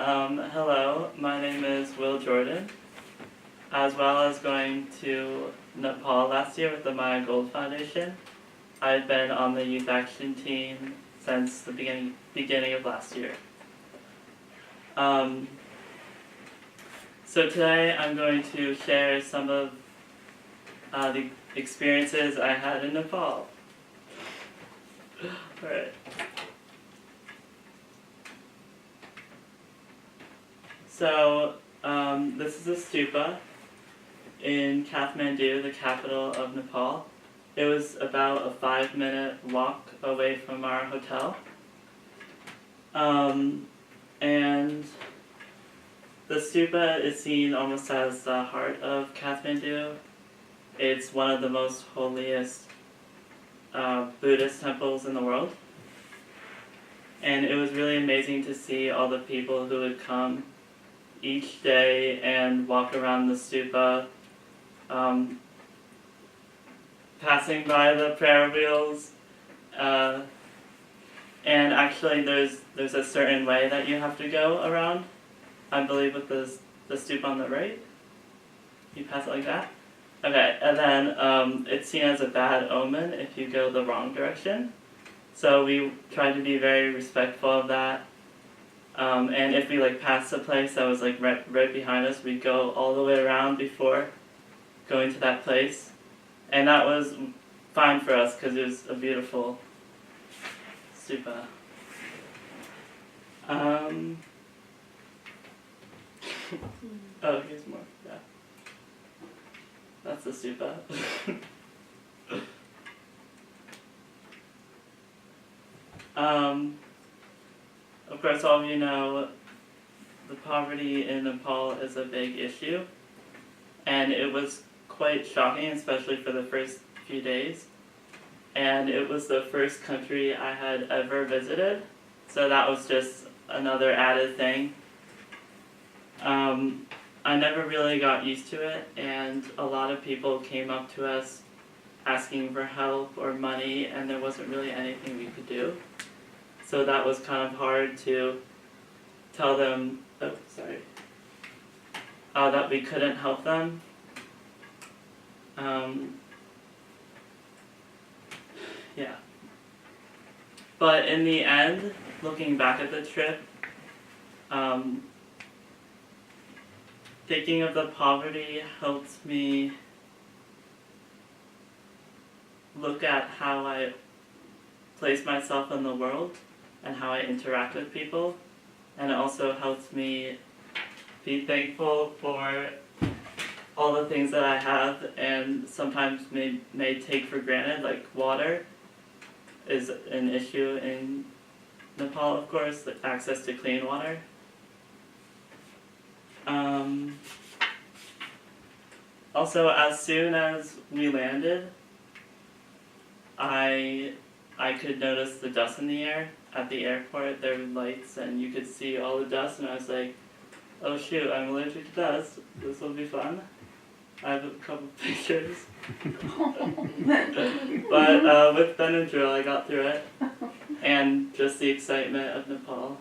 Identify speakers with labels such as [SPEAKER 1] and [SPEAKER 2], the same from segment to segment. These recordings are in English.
[SPEAKER 1] Hello, my name is Will Jordan. As well as going to Nepal last year with the Maya Gold Foundation, I've been on the youth action team since the beginning of last year. So today I'm going to share some of the experiences I had in Nepal. Alright. So, this is a stupa in Kathmandu, the capital of Nepal. It was about a 5-minute walk away from our hotel. And the stupa is seen almost as the heart of Kathmandu. It's one of the most holiest Buddhist temples in the world. And it was really amazing to see all the people who would come each day and walk around the stupa, passing by the prayer wheels, and actually there's a certain way that you have to go around. I believe with the stupa on the right, you pass it like that. Okay, and then it's seen as a bad omen if you go the wrong direction. So we try to be very respectful of that. And if we passed a place that was right behind us, we'd go all the way around before going to that place. And that was fine for us because it was a beautiful stupa. Oh, here's more. Yeah. That's the stupa. Of course, all of you know the poverty in Nepal is a big issue, and it was quite shocking, especially for the first few days. And it was the first country I had ever visited, so that was just another added thing. I never really got used to it, and a lot of people came up to us asking for help or money, and there wasn't really anything we could do. So that was kind of hard to tell them, that we couldn't help them. Yeah. But in the end, looking back at the trip, thinking of the poverty helped me look at how I place myself in the world and how I interact with people, and it also helps me be thankful for all the things that I have and sometimes may take for granted, like water is an issue in Nepal, of course, the access to clean water. Also, as soon as we landed, I could notice the dust in the air. At the airport, there were lights and you could see all the dust, and I was like, oh shoot, I'm allergic to dust. This will be fun. I have a couple pictures. But with Benadryl, I got through it. And just the excitement of Nepal.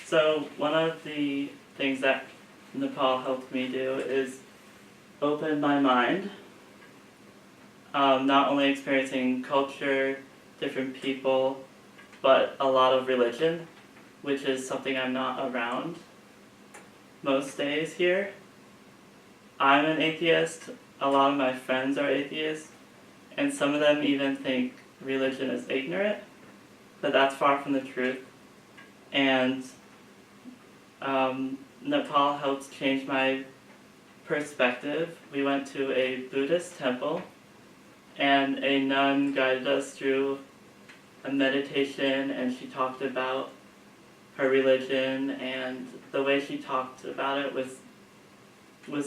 [SPEAKER 1] So one of the things that Nepal helped me do is open my mind. Not only experiencing culture, different people, but a lot of religion, which is something I'm not around most days here. I'm an atheist, a lot of my friends are atheists, and some of them even think religion is ignorant, but that's far from the truth. And Nepal helps change my perspective. We went to a Buddhist temple, and a nun guided us through a meditation, and she talked about her religion, and the way she talked about it was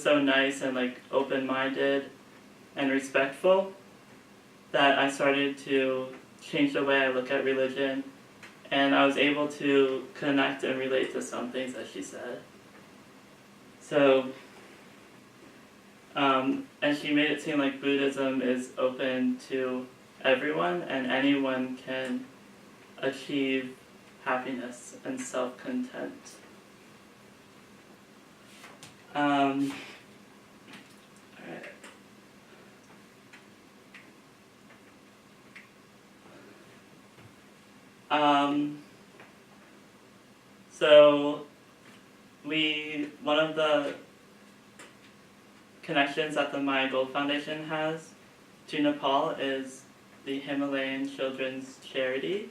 [SPEAKER 1] so nice and open-minded and respectful that I started to change the way I look at religion, and I was able to connect and relate to some things that she said. So, and she made it seem like Buddhism is open to everyone, and anyone can achieve happiness and self-content. Alright. So one of the connections that the My Gold Foundation has to Nepal is the Himalayan Children's Charity,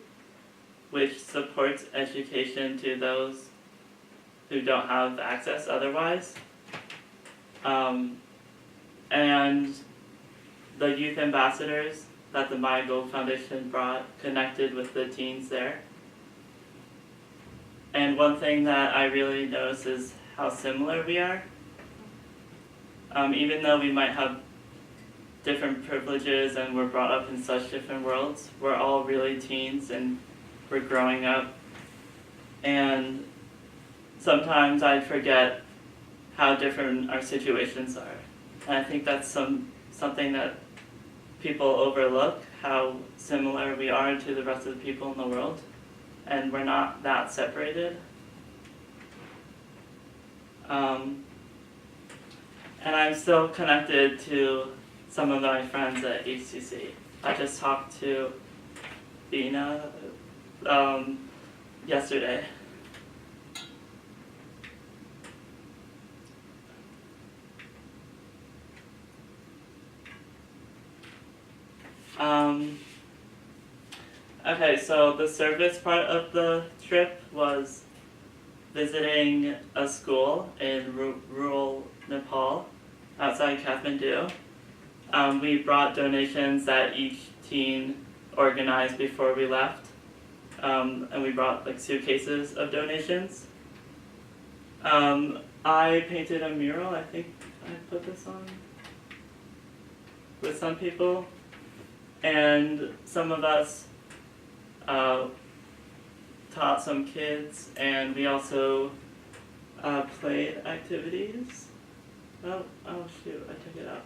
[SPEAKER 1] which supports education to those who don't have access otherwise. And the youth ambassadors that the My Gold Foundation brought connected with the teens there. And one thing that I really notice is how similar we are. Even though we might have different privileges and we're brought up in such different worlds, we're all really teens and we're growing up. And sometimes I forget how different our situations are. And I think that's something that people overlook, how similar we are to the rest of the people in the world. And we're not that separated. And I'm still connected to some of my friends at HCC. I just talked to Bina yesterday. Okay, so the service part of the trip was visiting a school in rural Nepal, outside Kathmandu. We brought donations that each teen organized before we left, and we brought like suitcases of donations. I painted a mural, I think I put this on, with some people, and some of us taught some kids, and we also played activities. Oh shoot, I took it out.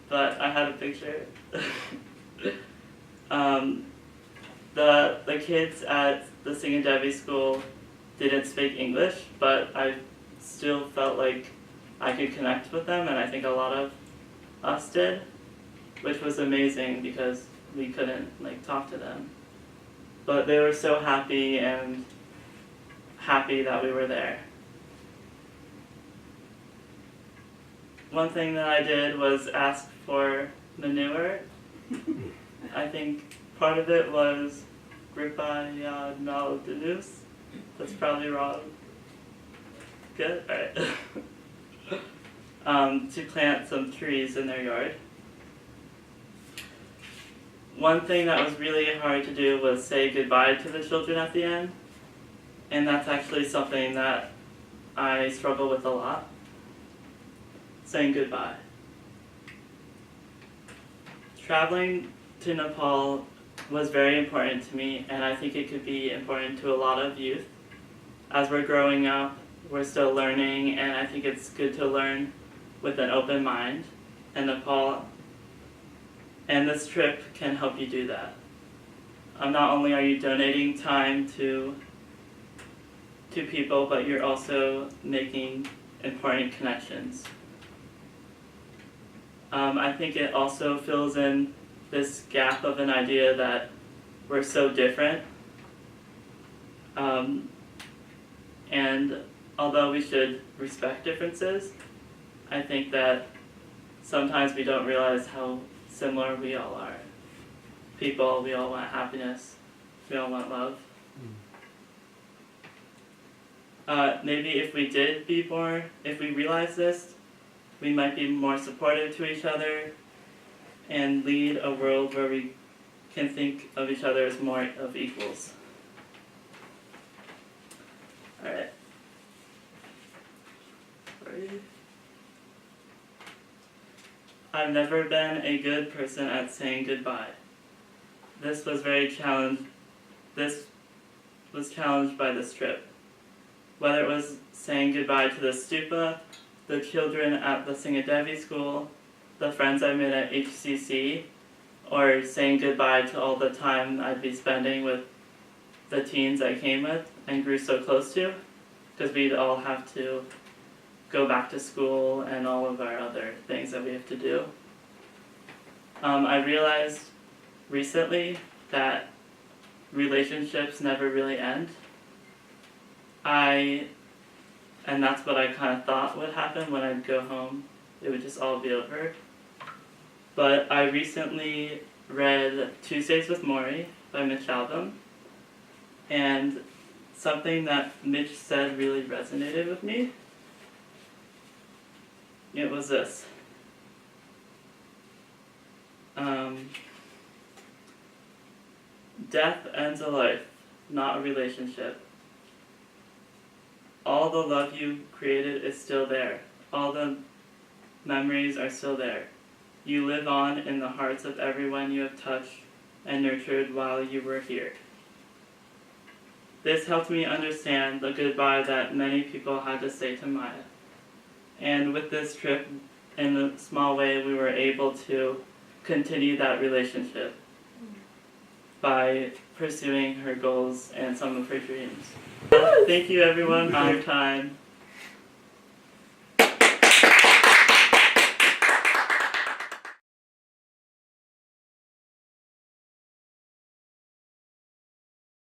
[SPEAKER 1] But I had a picture. The kids at the Singadevi school didn't speak English, but I still felt like I could connect with them, and I think a lot of us did, which was amazing because we couldn't talk to them. But they were so happy that we were there. One thing that I did was ask for manure. I think part of it was Gripa Naldinus. That's probably wrong. Good? Alright. To plant some trees in their yard. One thing that was really hard to do was say goodbye to the children at the end. And that's actually something that I struggle with a lot. Saying goodbye. Traveling to Nepal was very important to me, and I think it could be important to a lot of youth. As we're growing up, we're still learning, and I think it's good to learn with an open mind. And Nepal, and this trip can help you do that. Not only are you donating time to people, but you're also making important connections. I think it also fills in this gap of an idea that we're so different. And although we should respect differences, I think that sometimes we don't realize how similar we all are. People, we all want happiness, we all want love. Maybe if we realize this, we might be more supportive to each other and lead a world where we can think of each other as more of equals. Alright. I've never been a good person at saying goodbye. This was challenged by this trip. Whether it was saying goodbye to the stupa, the children at the Singadevi school, the friends I made at HCC, or saying goodbye to all the time I'd be spending with the teens I came with and grew so close to, because we'd all have to go back to school and all of our other things that we have to do. I realized recently that relationships never really end. And that's what I kind of thought would happen when I'd go home. It would just all be over. But I recently read Tuesdays with Morrie by Mitch Albom, and something that Mitch said really resonated with me. It was this. Death ends a life, not a relationship. All the love you created is still there. All the memories are still there. You live on in the hearts of everyone you have touched and nurtured while you were here. This helped me understand the goodbye that many people had to say to Maya. And with this trip, in a small way, we were able to continue that relationship by pursuing her goals and some of her dreams. Thank you everyone for your time.